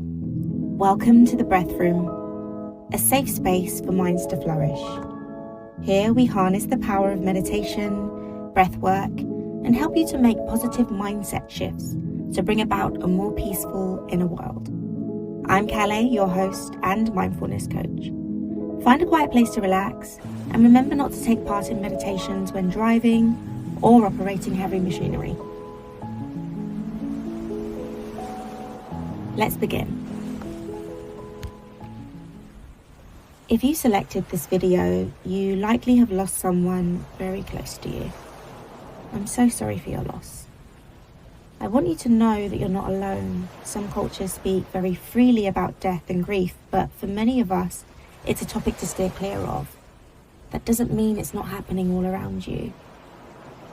Welcome to the Breath Room, a safe space for minds to flourish. Here we harness the power of meditation, breath work, and help you to make positive mindset shifts to bring about a more peaceful inner world. I'm Calais, your host and mindfulness coach. Find a quiet place to relax and remember not to take part in meditations when driving or operating heavy machinery. Let's begin. If you selected this video, you likely have lost someone very close to you. I'm so sorry for your loss. I want you to know that you're not alone. Some cultures speak very freely about death and grief, but for many of us, it's a topic to steer clear of. That doesn't mean it's not happening all around you.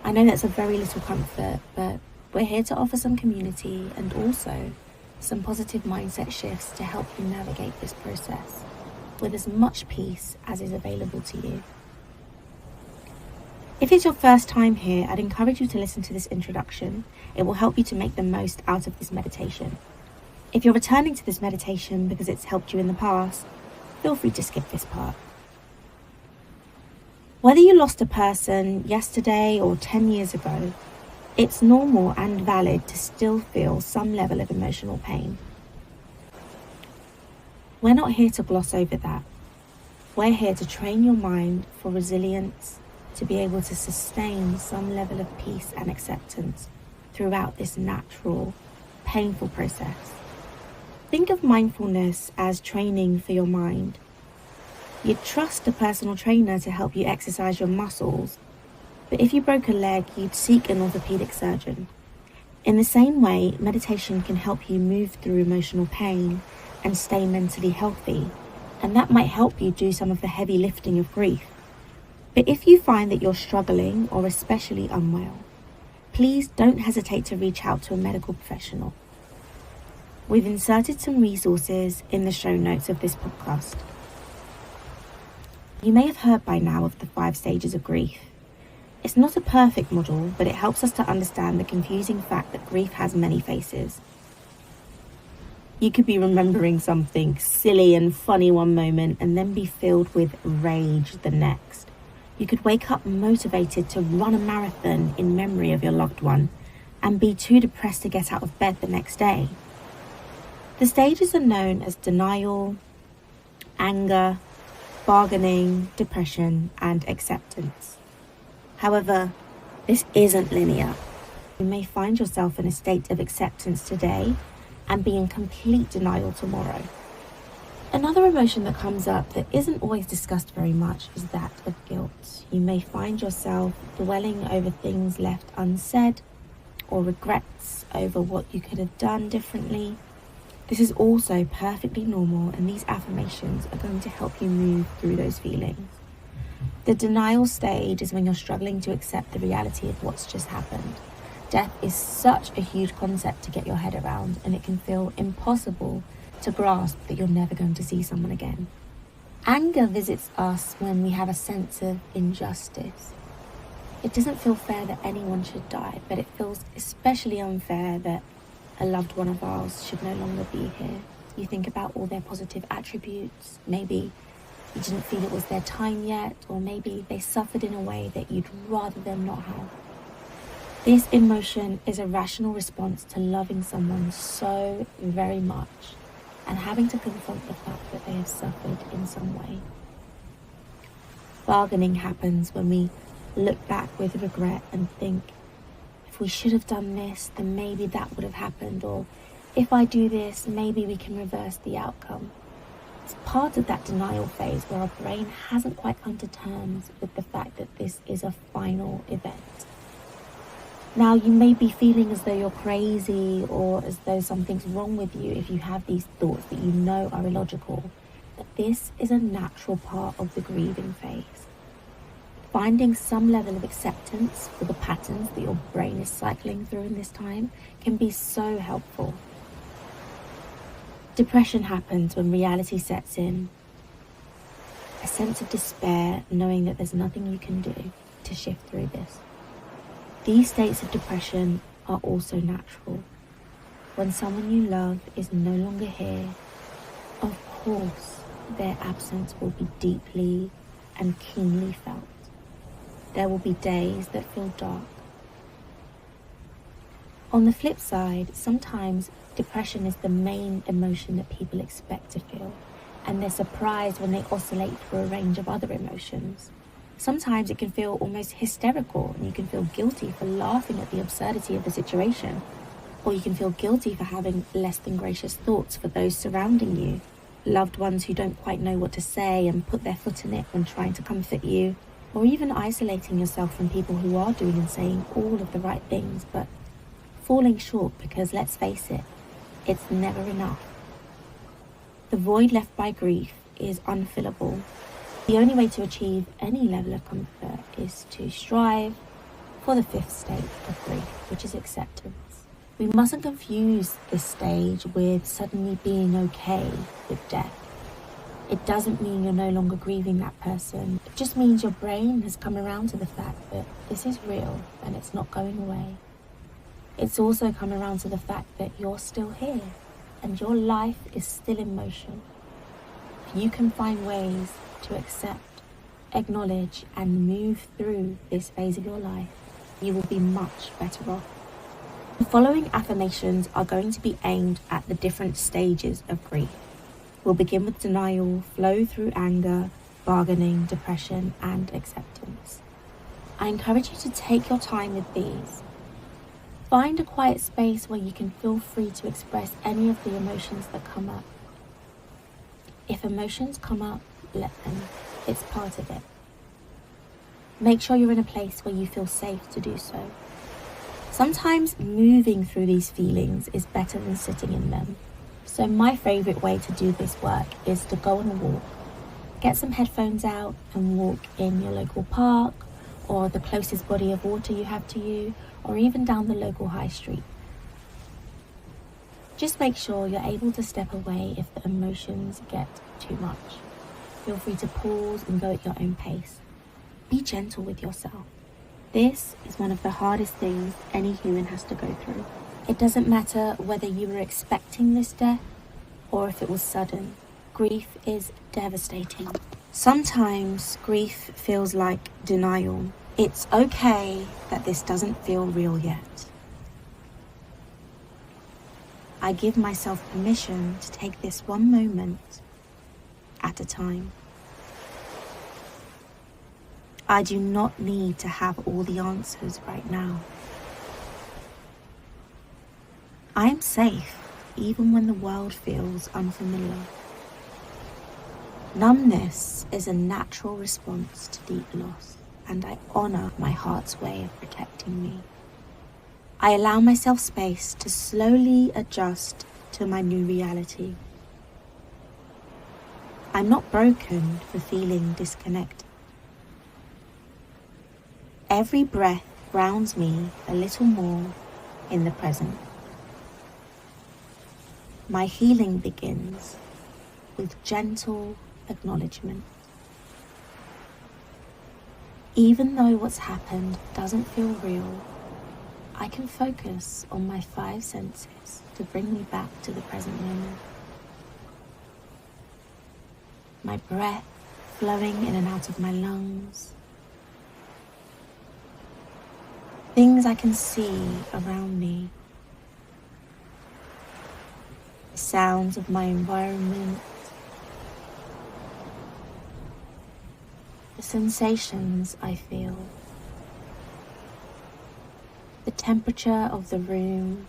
I know that's a very little comfort, but we're here to offer some community and also some positive mindset shifts to help you navigate this process with as much peace as is available to you. If it's your first time here, I'd encourage you to listen to this introduction. It will help you to make the most out of this meditation. If you're returning to this meditation because it's helped you in the past, feel free to skip this part. Whether you lost a person yesterday or 10 years ago, it's normal and valid to still feel some level of emotional pain. We're not here to gloss over that. We're here to train your mind for resilience, to be able to sustain some level of peace and acceptance throughout this natural, painful process. Think of mindfulness as training for your mind. You'd trust a personal trainer to help you exercise your muscles, but if you broke a leg, you'd seek an orthopedic surgeon. In the same way, meditation can help you move through emotional pain and stay mentally healthy, and that might help you do some of the heavy lifting of grief. But if you find that you're struggling or especially unwell, please don't hesitate to reach out to a medical professional. We've inserted some resources in the show notes of this podcast. You may have heard by now of the 5 stages of grief. It's not a perfect model, but it helps us to understand the confusing fact that grief has many faces. You could be remembering something silly and funny one moment and then be filled with rage the next. You could wake up motivated to run a marathon in memory of your loved one and be too depressed to get out of bed the next day. The stages are known as denial, anger, bargaining, depression, and acceptance. However, this isn't linear. You may find yourself in a state of acceptance today and be in complete denial tomorrow. Another emotion that comes up that isn't always discussed very much is that of guilt. You may find yourself dwelling over things left unsaid or regrets over what you could have done differently. This is also perfectly normal, and these affirmations are going to help you move through those feelings. The denial stage is when you're struggling to accept the reality of what's just happened. Death is such a huge concept to get your head around, and it can feel impossible to grasp that you're never going to see someone again. Anger visits us when we have a sense of injustice. It doesn't feel fair that anyone should die, but it feels especially unfair that a loved one of ours should no longer be here. You think about all their positive attributes. Maybe you didn't feel it was their time yet, or maybe they suffered in a way that you'd rather them not have. This emotion is a rational response to loving someone so very much and having to confront the fact that they have suffered in some way. Bargaining happens when we look back with regret and think, if we should have done this, then maybe that would have happened, or if I do this, maybe we can reverse the outcome. It's part of that denial phase where our brain hasn't quite come to terms with the fact that this is a final event. Now, you may be feeling as though you're crazy or as though something's wrong with you if you have these thoughts that you know are illogical, but this is a natural part of the grieving phase. Finding some level of acceptance for the patterns that your brain is cycling through in this time can be so helpful. Depression happens when reality sets in. A sense of despair, knowing that there's nothing you can do to shift through this. These states of depression are also natural. When someone you love is no longer here, of course, their absence will be deeply and keenly felt. There will be days that feel dark. On the flip side, sometimes depression is the main emotion that people expect to feel, and they're surprised when they oscillate through a range of other emotions. Sometimes it can feel almost hysterical, and you can feel guilty for laughing at the absurdity of the situation, or you can feel guilty for having less than gracious thoughts for those surrounding you, loved ones who don't quite know what to say and put their foot in it when trying to comfort you, or even isolating yourself from people who are doing and saying all of the right things, but falling short because, let's face it, it's never enough. The void left by grief is unfillable. The only way to achieve any level of comfort is to strive for the fifth state of grief, which is acceptance. We mustn't confuse this stage with suddenly being okay with death. It doesn't mean you're no longer grieving that person. It just means your brain has come around to the fact that this is real and it's not going away. It's also come around to the fact that you're still here and your life is still in motion. If you can find ways to accept, acknowledge, and move through this phase of your life, you will be much better off. The following affirmations are going to be aimed at the different stages of grief. We'll begin with denial, flow through anger, bargaining, depression, and acceptance. I encourage you to take your time with these. Find a quiet space where you can feel free to express any of the emotions that come up. If emotions come up, let them. It's part of it. Make sure you're in a place where you feel safe to do so. Sometimes moving through these feelings is better than sitting in them. So my favorite way to do this work is to go on a walk. Get some headphones out and walk in your local park or the closest body of water you have to you, or even down the local high street. Just make sure you're able to step away if the emotions get too much. Feel free to pause and go at your own pace. Be gentle with yourself. This is one of the hardest things any human has to go through. It doesn't matter whether you were expecting this death or if it was sudden. Grief is devastating. Sometimes grief feels like denial. It's okay that this doesn't feel real yet. I give myself permission to take this one moment at a time. I do not need to have all the answers right now. I am safe even when the world feels unfamiliar. Numbness is a natural response to deep loss, and I honor my heart's way of protecting me. I allow myself space to slowly adjust to my new reality. I'm not broken for feeling disconnected. Every breath grounds me a little more in the present. My healing begins with gentle acknowledgement. Even though what's happened doesn't feel real, I can focus on my 5 senses to bring me back to the present moment. My breath flowing in and out of my lungs. Things I can see around me. The sounds of my environment. The sensations I feel. The temperature of the room.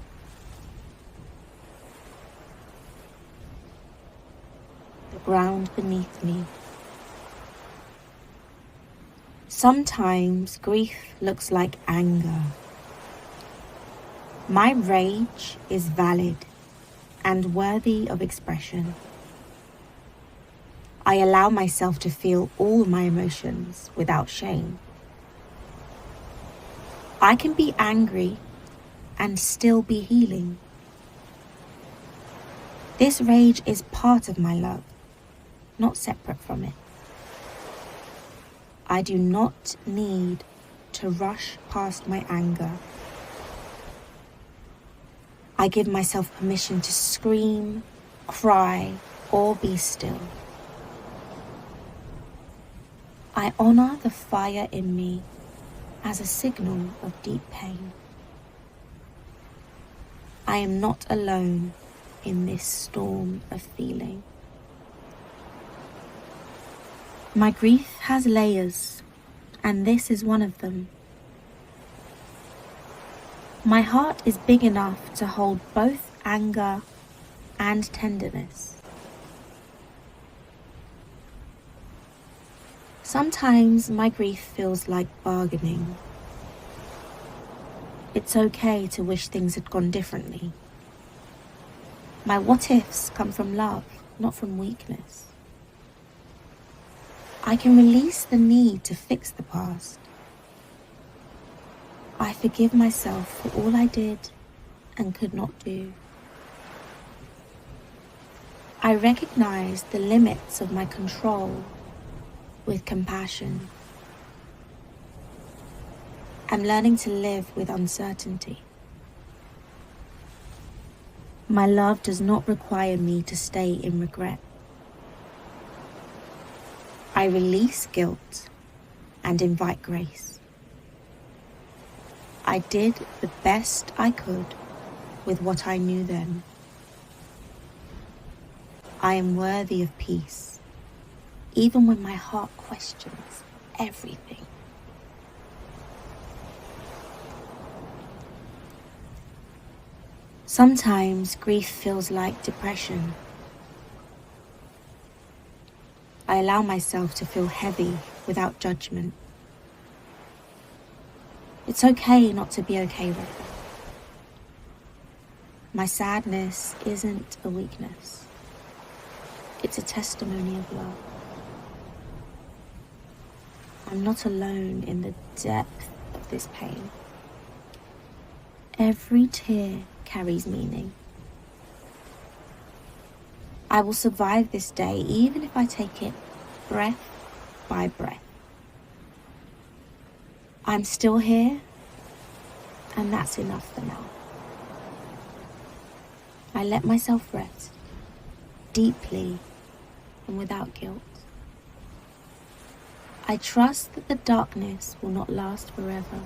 The ground beneath me. Sometimes grief looks like anger. My rage is valid and worthy of expression. I allow myself to feel all my emotions without shame. I can be angry and still be healing. This rage is part of my love, not separate from it. I do not need to rush past my anger. I give myself permission to scream, cry, or be still. I honor the fire in me as a signal of deep pain. I am not alone in this storm of feeling. My grief has layers, and this is one of them. My heart is big enough to hold both anger and tenderness. Sometimes my grief feels like bargaining. It's okay to wish things had gone differently. My what-ifs come from love, not from weakness. I can release the need to fix the past. I forgive myself for all I did and could not do. I recognize the limits of my control with compassion. I'm learning to live with uncertainty. My love does not require me to stay in regret. I release guilt and invite grace. I did the best I could with what I knew then. I am worthy of peace, even when my heart questions everything. Sometimes grief feels like depression. I allow myself to feel heavy without judgment. It's okay not to be okay with it. My sadness isn't a weakness. It's a testimony of love. I'm not alone in the depth of this pain. Every tear carries meaning. I will survive this day even if I take it breath by breath. I'm still here, and that's enough for now. I let myself rest, deeply and without guilt. I trust that the darkness will not last forever.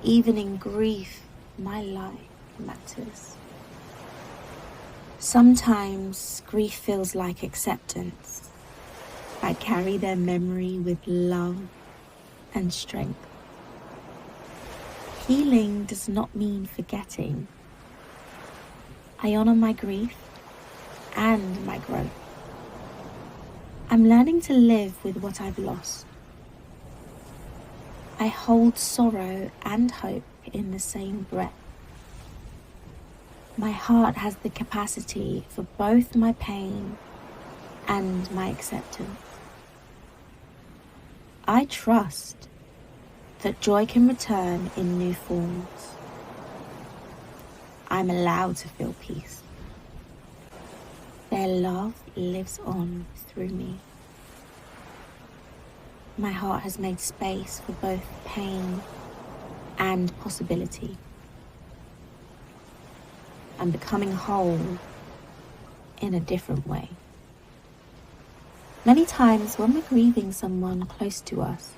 Even in grief, my life matters. Sometimes grief feels like acceptance. I carry their memory with love and strength. Healing does not mean forgetting. I honor my grief and my growth. I'm learning to live with what I've lost. I hold sorrow and hope in the same breath. My heart has the capacity for both my pain and my acceptance. I trust that joy can return in new forms. I'm allowed to feel peace. Their love lives on through me. My heart has made space for both pain and possibility. I'm becoming whole in a different way. Many times when we're grieving someone close to us,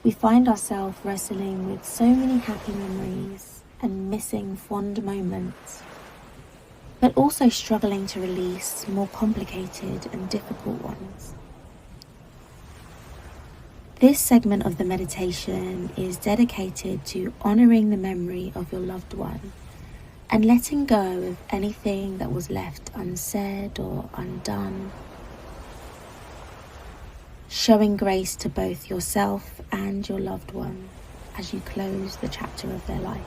we find ourselves wrestling with so many happy memories and missing fond moments, but also struggling to release more complicated and difficult ones. This segment of the meditation is dedicated to honoring the memory of your loved one and letting go of anything that was left unsaid or undone. Showing grace to both yourself and your loved one as you close the chapter of their life.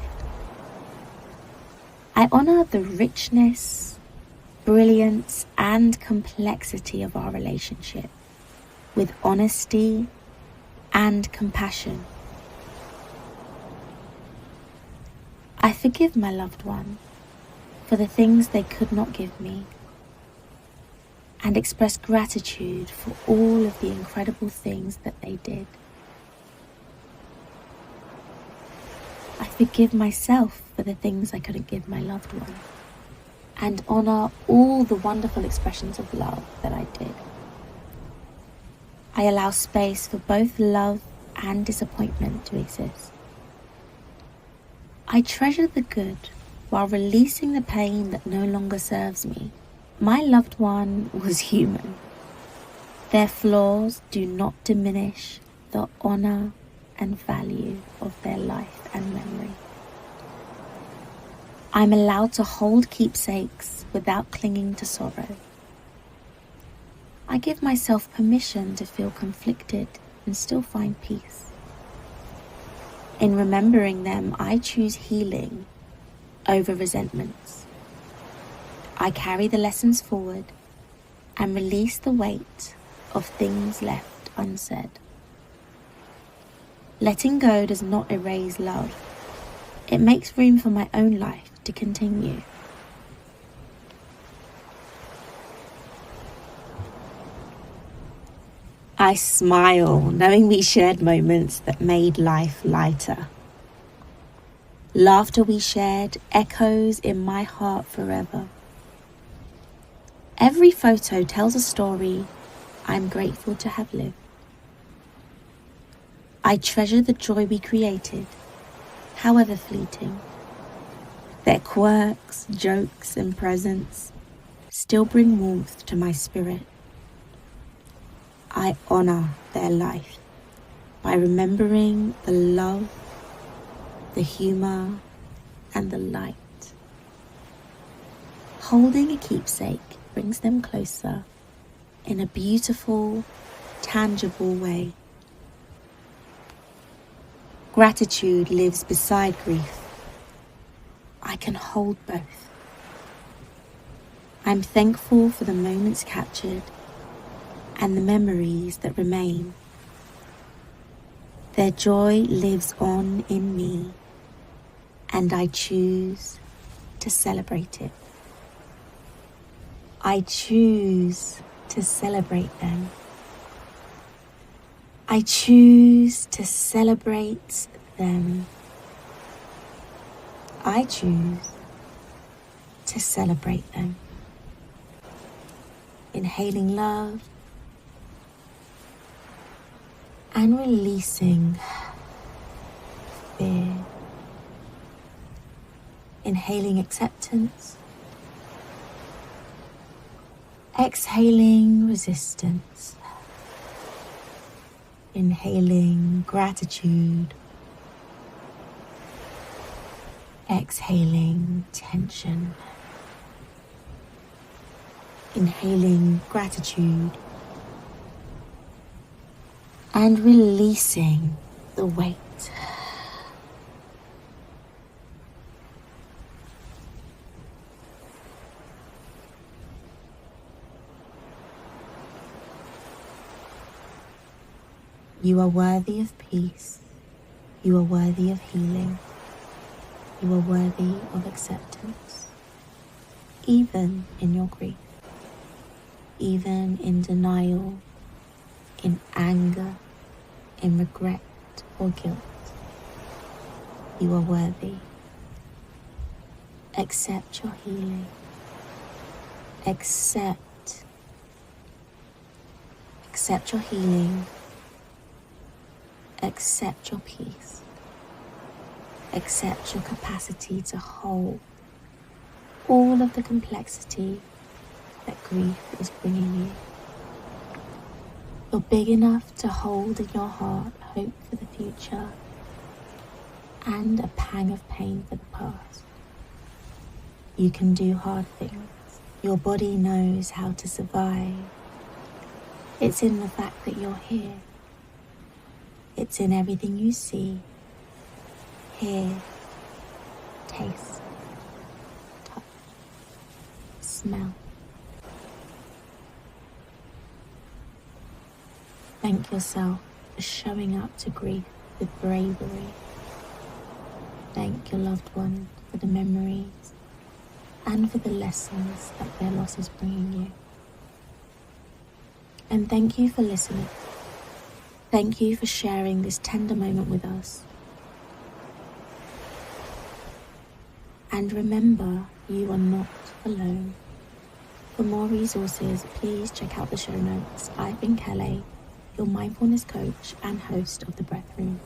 I honor the richness, brilliance, and complexity of our relationship with honesty and compassion. I forgive my loved one for the things they could not give me and express gratitude for all of the incredible things that they did. I forgive myself for the things I couldn't give my loved one, and honour all the wonderful expressions of love that I did. I allow space for both love and disappointment to exist. I treasure the good while releasing the pain that no longer serves me. My loved one was human. Their flaws do not diminish the honour and value of their life and memory. I'm allowed to hold keepsakes without clinging to sorrow. I give myself permission to feel conflicted and still find peace. In remembering them, I choose healing over resentments. I carry the lessons forward and release the weight of things left unsaid. Letting go does not erase love. It makes room for my own life to continue. I smile, knowing we shared moments that made life lighter. Laughter we shared echoes in my heart forever. Every photo tells a story I'm grateful to have lived. I treasure the joy we created, however fleeting. Their quirks, jokes, and presence still bring warmth to my spirit. I honour their life by remembering the love, the humour, and the light. Holding a keepsake brings them closer in a beautiful, tangible way. Gratitude lives beside grief. I can hold both. I'm thankful for the moments captured and the memories that remain. Their joy lives on in me, and I choose to celebrate it. I choose to celebrate them. I choose to celebrate them. I choose to celebrate them. Inhaling love and releasing fear. Inhaling acceptance. Exhaling resistance. Inhaling gratitude. Exhaling tension. Inhaling gratitude. And releasing the weight. You are worthy of peace. You are worthy of healing. You are worthy of acceptance, even in your grief, even in denial, in anger, in regret or guilt. You are worthy. Accept your healing. Accept your healing. Accept your peace. Accept your capacity to hold all of the complexity that grief is bringing you. You're big enough to hold in your heart hope for the future and a pang of pain for the past. You can do hard things. Your body knows how to survive. It's in the fact that you're here. It's in everything you see, hear, taste, touch, smell. Thank yourself for showing up to grief with bravery. Thank your loved one for the memories and for the lessons that their loss is bringing you. And thank you for listening. Thank you for sharing this tender moment with us. And remember, you are not alone. For more resources, please check out the show notes. I've been Kelly, your mindfulness coach and host of The Breath Room.